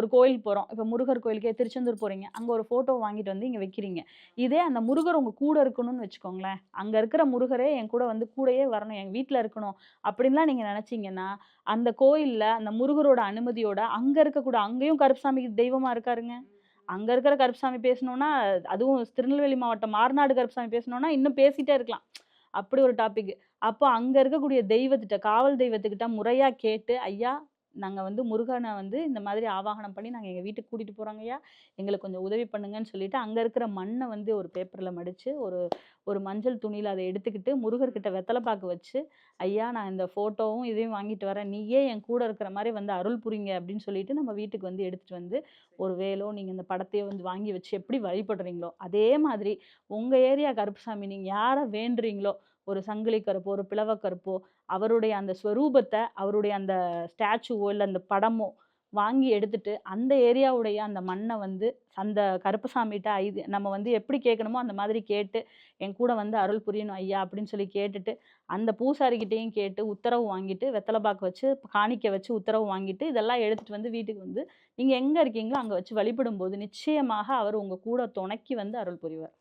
ஒரு கோயில் போறோம். இப்ப முருகர் கோயிலுக்கே திருச்செந்தூர் போறீங்க. அங்க ஒரு ஃபோட்டோ வாங்கிட்டு வந்து இங்க வைக்கிறீங்க. இதே அந்த முருகர் உங்க கூட இருக்கணும்னு வச்சுக்கோங்களேன். அங்க இருக்கிற முருகரே என் கூட வந்து கூடயே வரணும், எங்க வீட்ல இருக்கணும் அப்படின்லாம் நீங்க நெனச்சீங்கன்னா, அந்த கோயில்ல அந்த முருகரோட அனுமதியோட அங்க இருக்கக்கூட அங்கேயும் கருப்பசாமி தெய்வமா இருக்காருங்க. அங்க இருக்கிற கருப்பசாமி பேசணும்னா, அதுவும் திருநெல்வேலி மாவட்டம் மார்நாடு கருப்பசாமி பேசணும்னா, இன்னும் பேசிட்டே இருக்கலாம். அப்படி ஒரு டாபிக். அப்போ அங்க இருக்கக்கூடிய தெய்வத்திட்ட, காவல் தெய்வத்துக்கிட்ட முறையா கேட்டு, "ஐயா, நாங்க வந்து முருகன வந்து இந்த மாதிரி ஆவாகனம் பண்ணி நாங்க எங்க வீட்டுக்கு கூட்டிட்டு போறோங்கய்யா. எங்களுக்கு கொஞ்சம் உதவி பண்ணுங்கன்னு" சொல்லிட்டு, அங்க இருக்கிற மண்ண வந்து ஒரு பேப்பர்ல மடிச்சு, ஒரு ஒரு மஞ்சள் துணியில அத எடுத்துக்கிட்டு, முருகர்கிட்ட வெத்தல பாக்கு வச்சு, "ஐயா, நான் இந்த ஃபோட்டோவும் இதையும் வாங்கிட்டு வரேன். நீயே என் கூட இருக்கிற மாரி வந்து அருள் புரிங்க" அப்படின்னு சொல்லிட்டு நம்ம வீட்டுக்கு வந்து எடுத்துட்டு வந்து, ஒரு வேலோ நீங்க இந்த படத்தையோ வந்து வாங்கி வச்சு எப்படி வழிபடுறீங்களோ, அதே மாதிரி உங்க ஏரியா கருப்பசாமி நீங்க யார வேண்டுறீங்களோ, ஒரு சங்கிலி கருப்போ, ஒரு பிளவ கருப்போ, அவருடைய அந்த ஸ்வரூபத்த, அவருடைய அந்த ஸ்டாச்சுவோ, இல்ல அந்த படமோ வாங்கி எடுத்துட்டு, அந்த ஏரியாவுடைய அந்த மண்ண வந்து அந்த கருப்பசாமிட்ட நம்ம வந்து எப்படி கேட்கணுமோ, அந்த மாதிரி கேட்டு, "என் கூட வந்து அருள் புரியணும் ஐயா" அப்படின்னு சொல்லி கேட்டுட்டு, அந்த பூசாரிகிட்டயும் கேட்டு உத்தரவு வாங்கிட்டு, வெத்தல பாக்கு வச்சு, காணிக்கை வச்சு உத்தரவு வாங்கிட்டு, இதெல்லாம் எடுத்துட்டு வந்து வீட்டுக்கு வந்து, நீங்க எங்க இருக்கீங்களோ அங்க வச்சு வழிபடும்போது, நிச்சயமாக அவர் உங்க கூட தொணைக்கு வந்து அருள் புரிவார்.